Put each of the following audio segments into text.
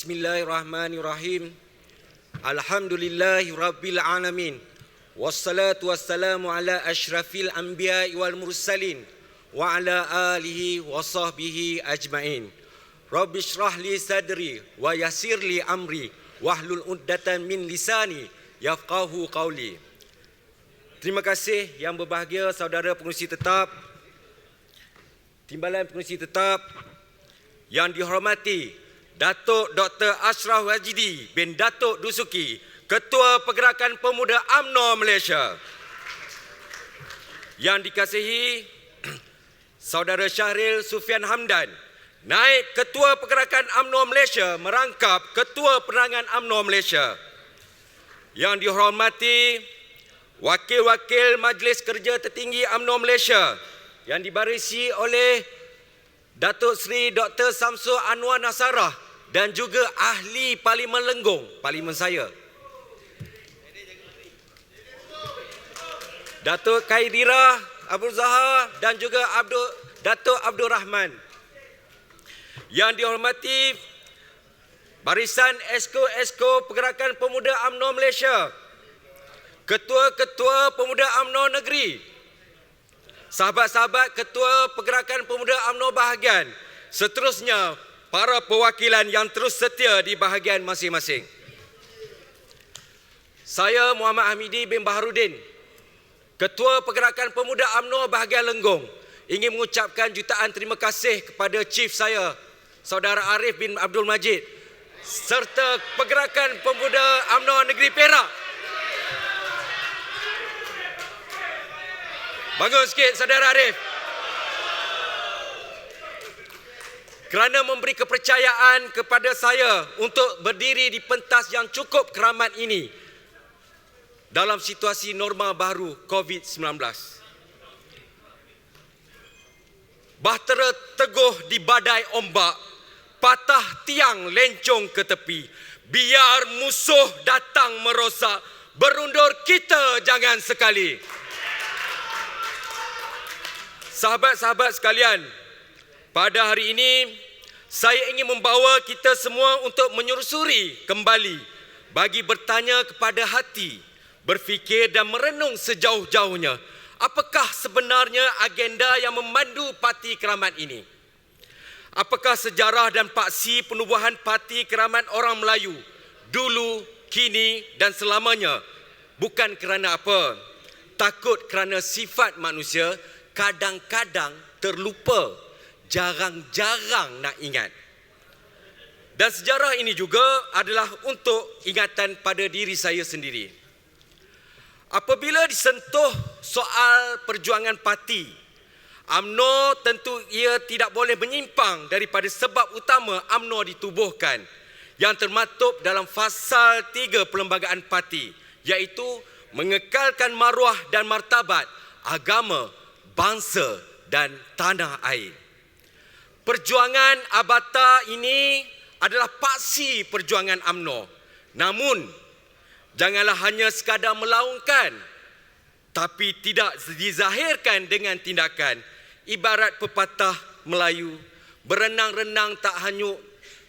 Bismillahirrahmanirrahim. Alhamdulillahi rabbil alamin. Wassalatu wassalamu ala asyrafil anbiya'i wal mursalin wa ala alihi wa sahbihi ajma'in. Rabbi shrah li sadri wa yassir li amri wahlul 'uqdatam min lisani yafqahu qawli. Terima kasih yang berbahagia saudara pengerusi tetap, Timbalan Pengerusi Tetap yang dihormati Datuk Dr. Ashraf Wajidi bin Datuk Dusuki, Ketua Pergerakan Pemuda UMNO Malaysia. Yang dikasihi Saudara Syahril Sufian Hamdan, Naib Ketua Pergerakan UMNO Malaysia merangkap Ketua Penerangan UMNO Malaysia. Yang dihormati Wakil-Wakil Majlis Kerja Tertinggi UMNO Malaysia yang dibarisi oleh Datuk Seri Dr. Samsul Anwar Nasarah dan juga ahli Parlimen Lenggong, Parlimen saya, Datuk Khairira Abdul Zahar dan juga Datuk Abdul Rahman. Yang dihormati Barisan Esko-Esko Pergerakan Pemuda UMNO Malaysia, Ketua-Ketua Pemuda UMNO Negeri, sahabat-sahabat Ketua Pergerakan Pemuda UMNO bahagian, seterusnya para perwakilan yang terus setia di bahagian masing-masing. Saya Muhammad Hamidi bin Baharudin, Ketua Pergerakan Pemuda UMNO bahagian Lenggong, ingin mengucapkan jutaan terima kasih kepada Chief saya, Saudara Arif bin Abdul Majid, serta Pergerakan Pemuda UMNO Negeri Perak. Bangun sikit Saudara Arif. Kerana memberi kepercayaan kepada saya untuk berdiri di pentas yang cukup keramat ini dalam situasi norma baru COVID-19. Bahtera teguh di badai ombak, patah tiang lencong ke tepi. Biar musuh datang merosak, berundur kita jangan sekali. Sahabat-sahabat sekalian, pada hari ini saya ingin membawa kita semua untuk menyusuri kembali bagi bertanya kepada hati, berfikir dan merenung sejauh-jauhnya. Apakah sebenarnya agenda yang memandu Parti Keramat ini? Apakah sejarah dan paksi penubuhan Parti Keramat Orang Melayu dulu, kini dan selamanya? Bukan kerana apa? Takut kerana sifat manusia kadang-kadang terlupa, jarang-jarang nak ingat. Dan sejarah ini juga adalah untuk ingatan pada diri saya sendiri. Apabila disentuh soal perjuangan parti, UMNO tentu ia tidak boleh menyimpang daripada sebab utama UMNO ditubuhkan yang termaktub dalam Fasal 3 Perlembagaan Parti, iaitu mengekalkan maruah dan martabat agama, bangsa dan tanah air. Perjuangan Abata ini adalah paksi perjuangan UMNO. Namun, janganlah hanya sekadar melaungkan, tapi tidak dizahirkan dengan tindakan. Ibarat pepatah Melayu, berenang-renang tak hanyut,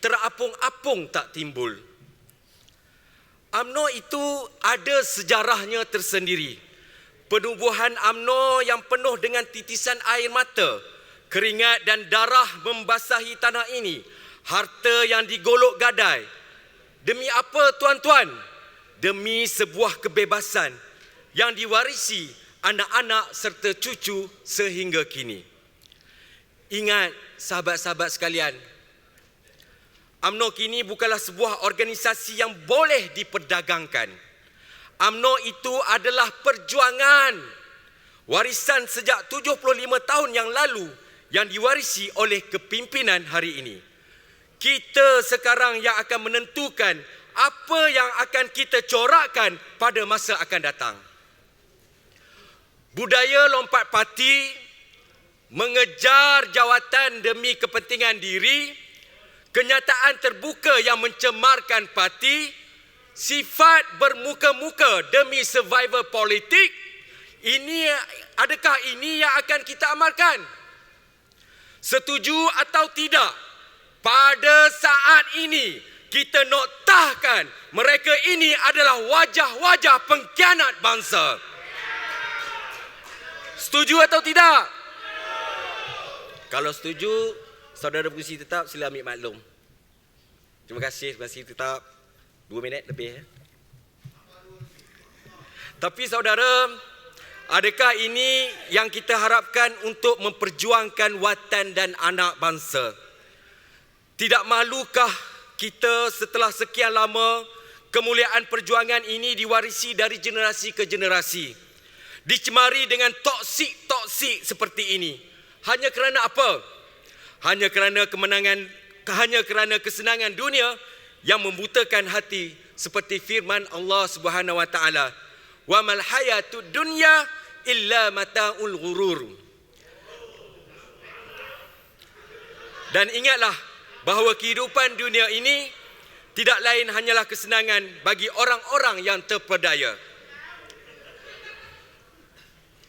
terapung-apung tak timbul. UMNO itu ada sejarahnya tersendiri. Penubuhan UMNO yang penuh dengan titisan air mata, keringat dan darah membasahi tanah ini. Harta yang digolok gadai. Demi apa tuan-tuan? Demi sebuah kebebasan yang diwarisi anak-anak serta cucu sehingga kini. Ingat sahabat-sahabat sekalian, UMNO kini bukanlah sebuah organisasi yang boleh diperdagangkan. UMNO itu adalah perjuangan warisan sejak 75 tahun yang lalu yang diwarisi oleh kepimpinan hari ini. Kita sekarang yang akan menentukan apa yang akan kita corakkan pada masa akan datang. Budaya lompat parti, mengejar jawatan demi kepentingan diri, kenyataan terbuka yang mencemarkan parti, sifat bermuka-muka demi survival politik, adakah ini yang akan kita amalkan? Setuju atau tidak? Pada saat ini kita noktahkan mereka ini adalah wajah-wajah pengkhianat bangsa. Setuju atau tidak? Kalau setuju, saudara berkerusi tetap sila ambil maklum. Terima kasih tetap 2 minit lebih. Tapi saudara, adakah ini yang kita harapkan untuk memperjuangkan watan dan anak bangsa? Tidak malukah kita setelah sekian lama kemuliaan perjuangan ini diwarisi dari generasi ke generasi, dicemari dengan toksik seperti ini? Hanya kerana apa? Hanya kerana kesenangan dunia yang membutakan hati, seperti firman Allah Subhanahu wa taala, "Wa mal hayatud dunya illa mata'ul ghurur." Dan ingatlah bahawa kehidupan dunia ini tidak lain hanyalah kesenangan bagi orang-orang yang terpedaya.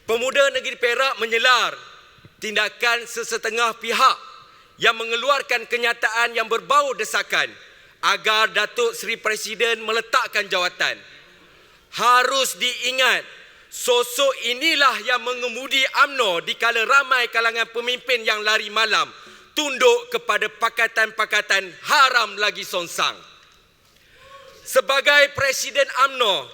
Pemuda negeri Perak menyelar tindakan sesetengah pihak yang mengeluarkan kenyataan yang berbau desakan agar Datuk Seri Presiden meletakkan jawatan. Harus diingat, sosok inilah yang mengemudi UMNO dikala ramai kalangan pemimpin yang lari malam tunduk kepada pakatan-pakatan haram lagi songsang. Sebagai Presiden UMNO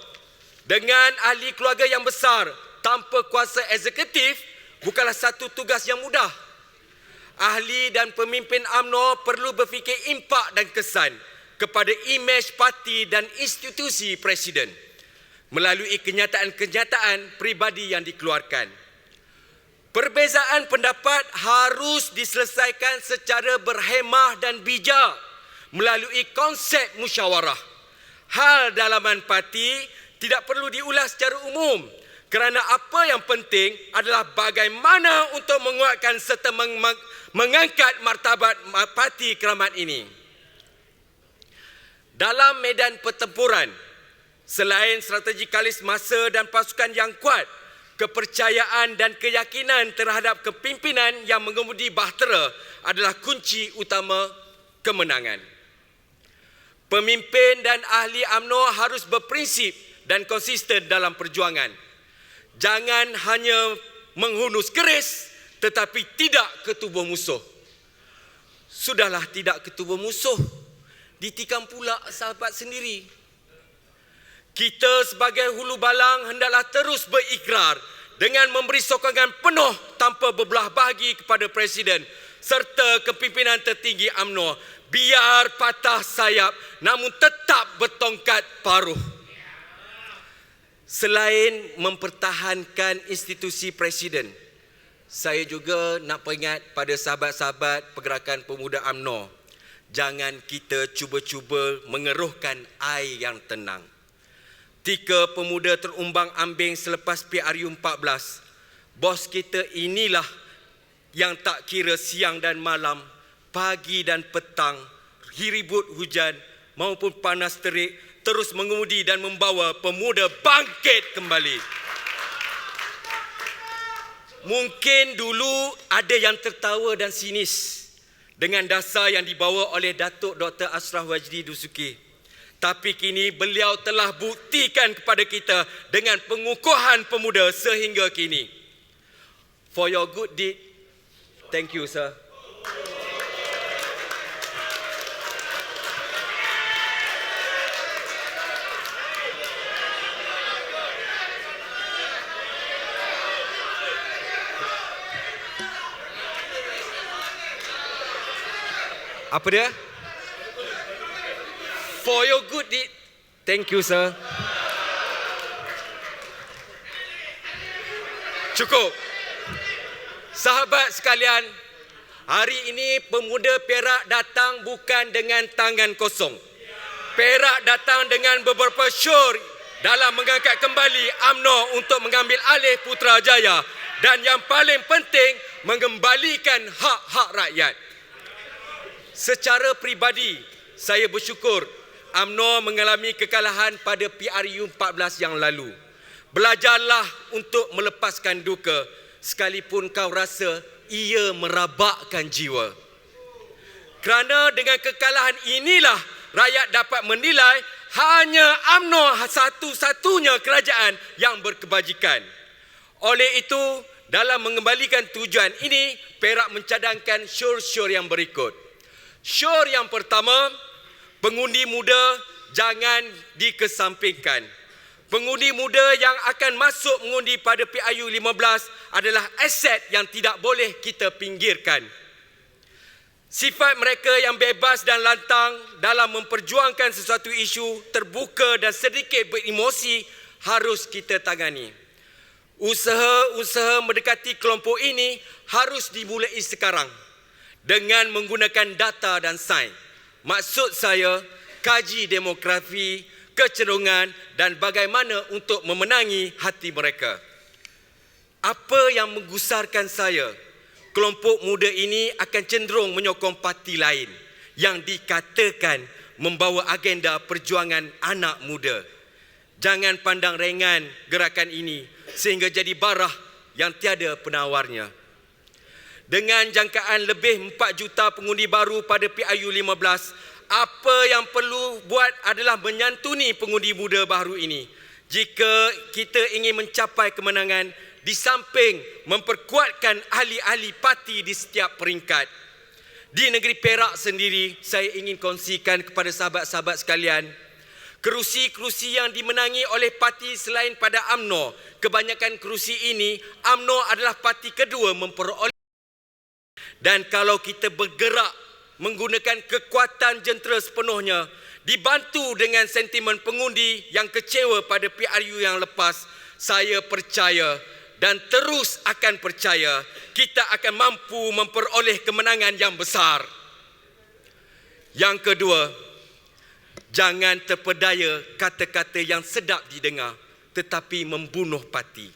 dengan ahli keluarga yang besar tanpa kuasa eksekutif bukanlah satu tugas yang mudah. Ahli dan pemimpin UMNO perlu berfikir impak dan kesan kepada imej parti dan institusi Presiden melalui kenyataan-kenyataan peribadi yang dikeluarkan. Perbezaan pendapat harus diselesaikan secara berhemah dan bijak melalui konsep musyawarah. Hal dalaman parti tidak perlu diulas secara umum, kerana apa yang penting adalah bagaimana untuk menguatkan serta mengangkat martabat parti keramat ini. Dalam medan pertempuran, selain strategikalis masa dan pasukan yang kuat, kepercayaan dan keyakinan terhadap kepimpinan yang mengemudi bahtera adalah kunci utama kemenangan. Pemimpin dan ahli UMNO harus berprinsip dan konsisten dalam perjuangan. Jangan hanya menghunus keris tetapi tidak ke tubuh musuh. Sudahlah tidak ke tubuh musuh, ditikam pula sahabat sendiri. Kita sebagai hulu balang hendaklah terus berikrar dengan memberi sokongan penuh tanpa berbelah bagi kepada Presiden serta kepimpinan tertinggi UMNO, biar patah sayap namun tetap bertongkat paruh. Selain mempertahankan institusi Presiden, saya juga nak peringat pada sahabat-sahabat pergerakan pemuda UMNO, jangan kita cuba-cuba mengeruhkan air yang tenang. 3 pemuda terumbang-ambing selepas PRU 14, bos kita inilah yang tak kira siang dan malam, pagi dan petang, ribut hujan maupun panas terik, terus mengemudi dan membawa pemuda bangkit kembali. Mungkin dulu ada yang tertawa dan sinis dengan dasar yang dibawa oleh Datuk Dr. Ashraf Wajdi Dusuki. Tapi kini beliau telah buktikan kepada kita dengan pengukuhan pemuda sehingga kini. For your good deed, thank you, sir. Apa dia? For your good deed. Thank you, sir. Cukup. Sahabat sekalian, hari ini pemuda Perak datang bukan dengan tangan kosong. Perak datang dengan beberapa syur dalam mengangkat kembali UMNO untuk mengambil alih Putrajaya dan yang paling penting mengembalikan hak-hak rakyat. Secara peribadi, saya bersyukur UMNO mengalami kekalahan pada PRU 14 yang lalu. Belajarlah untuk melepaskan duka sekalipun kau rasa ia merabakkan jiwa. Kerana dengan kekalahan inilah rakyat dapat menilai hanya UMNO satu-satunya kerajaan yang berkebajikan. Oleh itu, dalam mengembalikan tujuan ini, Perak mencadangkan syur-syur yang berikut. Syur yang pertama, pengundi muda jangan dikesampingkan. Pengundi muda yang akan masuk mengundi pada PRU 15 adalah aset yang tidak boleh kita pinggirkan. Sifat mereka yang bebas dan lantang dalam memperjuangkan sesuatu isu, terbuka dan sedikit beremosi harus kita tangani. Usaha-usaha mendekati kelompok ini harus dimulai sekarang dengan menggunakan data dan sains. Maksud saya, kaji demografi, kecenderungan dan bagaimana untuk memenangi hati mereka. Apa yang menggusarkan saya? Kelompok muda ini akan cenderung menyokong parti lain yang dikatakan membawa agenda perjuangan anak muda. Jangan pandang ringan gerakan ini sehingga jadi barah yang tiada penawarnya. Dengan jangkaan lebih 4 juta pengundi baru pada PRU 15, apa yang perlu buat adalah menyantuni pengundi muda baru ini. Jika kita ingin mencapai kemenangan, di samping memperkuatkan ahli-ahli parti di setiap peringkat. Di negeri Perak sendiri, saya ingin kongsikan kepada sahabat-sahabat sekalian, kerusi-kerusi yang dimenangi oleh parti selain pada UMNO, kebanyakan kerusi ini, UMNO adalah parti kedua memperoleh. Dan kalau kita bergerak menggunakan kekuatan jentera sepenuhnya, dibantu dengan sentimen pengundi yang kecewa pada PRU yang lepas, saya percaya dan terus akan percaya kita akan mampu memperoleh kemenangan yang besar. Yang kedua, jangan terpedaya kata-kata yang sedap didengar tetapi membunuh parti.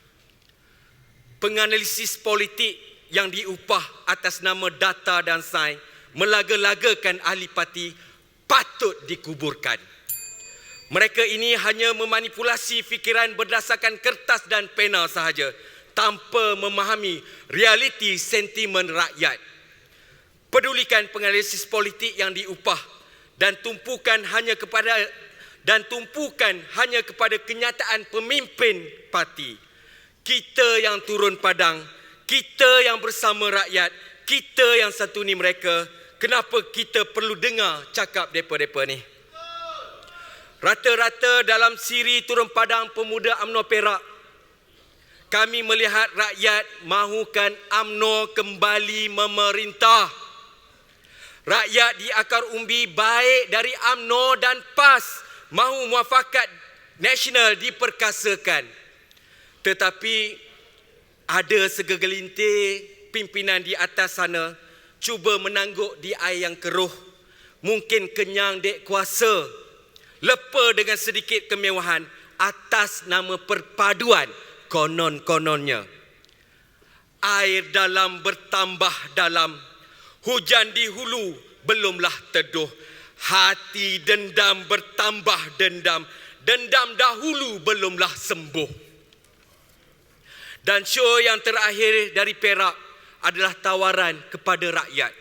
Penganalisis politik yang diupah atas nama data dan sains melaga-lagakan ahli parti patut dikuburkan. Mereka ini hanya memanipulasi fikiran berdasarkan kertas dan pena sahaja tanpa memahami realiti sentimen rakyat. Pedulikan penganalisis politik yang diupah dan tumpukan hanya kepada kenyataan pemimpin parti. Kita yang turun padang, kita yang bersama rakyat, kita yang santuni mereka. Kenapa kita perlu dengar cakap depa-depa ni? Rata-rata dalam siri turun padang pemuda UMNO Perak, kami melihat rakyat mahukan UMNO kembali memerintah. Rakyat di akar umbi baik dari UMNO dan PAS mahu muafakat nasional diperkasakan. Tetapi ada segelintir pimpinan di atas sana cuba menangguk di air yang keruh. Mungkin kenyang dek kuasa, lepa dengan sedikit kemewahan atas nama perpaduan konon-kononnya. Air dalam bertambah dalam, hujan di hulu belumlah teduh. Hati dendam bertambah dendam, dendam dahulu belumlah sembuh. Dan show yang terakhir dari Perak adalah tawaran kepada rakyat.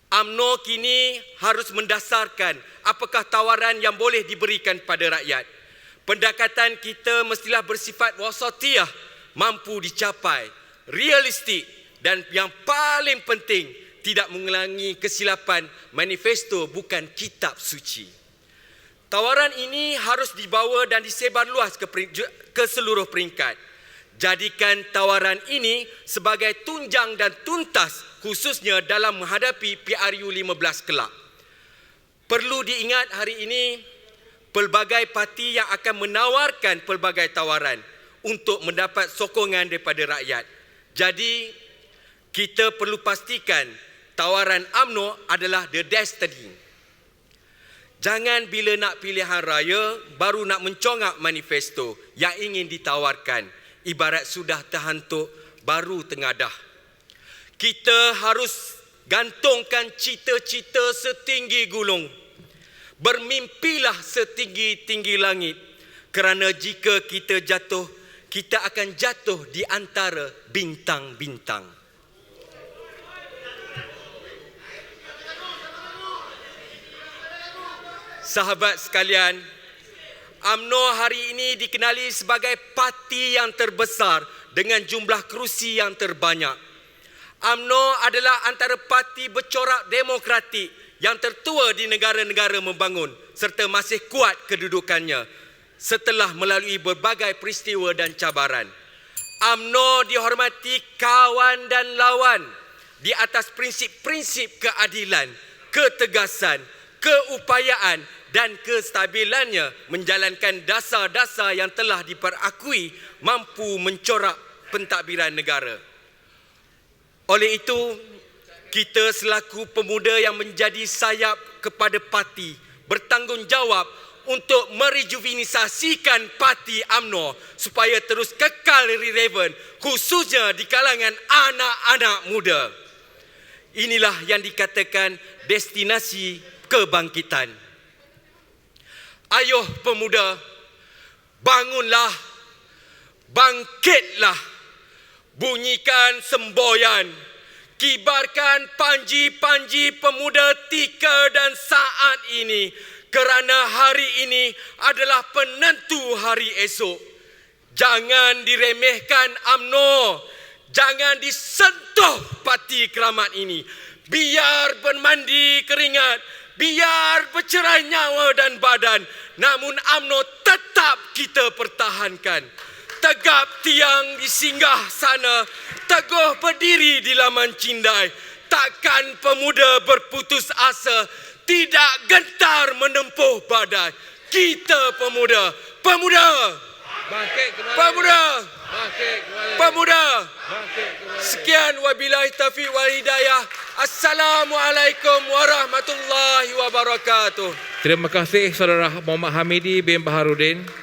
UMNO kini harus mendasarkan apakah tawaran yang boleh diberikan pada rakyat. Pendekatan kita mestilah bersifat wasatiyah, mampu dicapai, realistik dan yang paling penting tidak mengulangi kesilapan manifesto bukan kitab suci. Tawaran ini harus dibawa dan disebar luas ke seluruh peringkat. Jadikan tawaran ini sebagai tunjang dan tuntas khususnya dalam menghadapi PRU 15 kelak. Perlu diingat hari ini pelbagai parti yang akan menawarkan pelbagai tawaran untuk mendapat sokongan daripada rakyat. Jadi kita perlu pastikan tawaran UMNO adalah the destiny. Jangan bila nak pilihan raya baru nak mencongak manifesto yang ingin ditawarkan. Ibarat sudah terhantuk baru tengadah. Kita harus gantungkan cita-cita setinggi gunung. Bermimpilah setinggi-tinggi langit. Kerana jika kita jatuh, kita akan jatuh di antara bintang-bintang. Sahabat sekalian, UMNO hari ini dikenali sebagai parti yang terbesar dengan jumlah kerusi yang terbanyak. UMNO adalah antara parti bercorak demokratik yang tertua di negara-negara membangun serta masih kuat kedudukannya setelah melalui berbagai peristiwa dan cabaran. UMNO dihormati kawan dan lawan di atas prinsip-prinsip keadilan, ketegasan, keupayaan dan kestabilannya menjalankan dasar-dasar yang telah diperakui mampu mencorak pentadbiran negara. Oleh itu, kita selaku pemuda yang menjadi sayap kepada parti bertanggungjawab untuk merejuvenisasikan parti UMNO supaya terus kekal relevan, khususnya di kalangan anak-anak muda. Inilah yang dikatakan destinasi kebangkitan. Ayo pemuda, bangunlah, bangkitlah, bunyikan semboyan, kibarkan panji-panji pemuda tika dan saat ini, kerana hari ini adalah penentu hari esok. Jangan diremehkan UMNO, jangan disentuh parti keramat ini. Biar bermandi keringat, biar bercerai nyawa dan badan, namun UMNO tetap kita pertahankan. Tegap tiang di singgah sana, teguh berdiri di laman cindai. Takkan pemuda berputus asa, tidak gentar menempuh badai. Kita pemuda, Bangkit kembali. pemuda, Bangkit kembali. pemuda. Bangkit kembali. Sekian wabillahi taufiq wal hidayah. Assalamualaikum warahmatullahi wabarakatuh. Terima kasih Saudara Muhammad Hamidi bin Baharudin.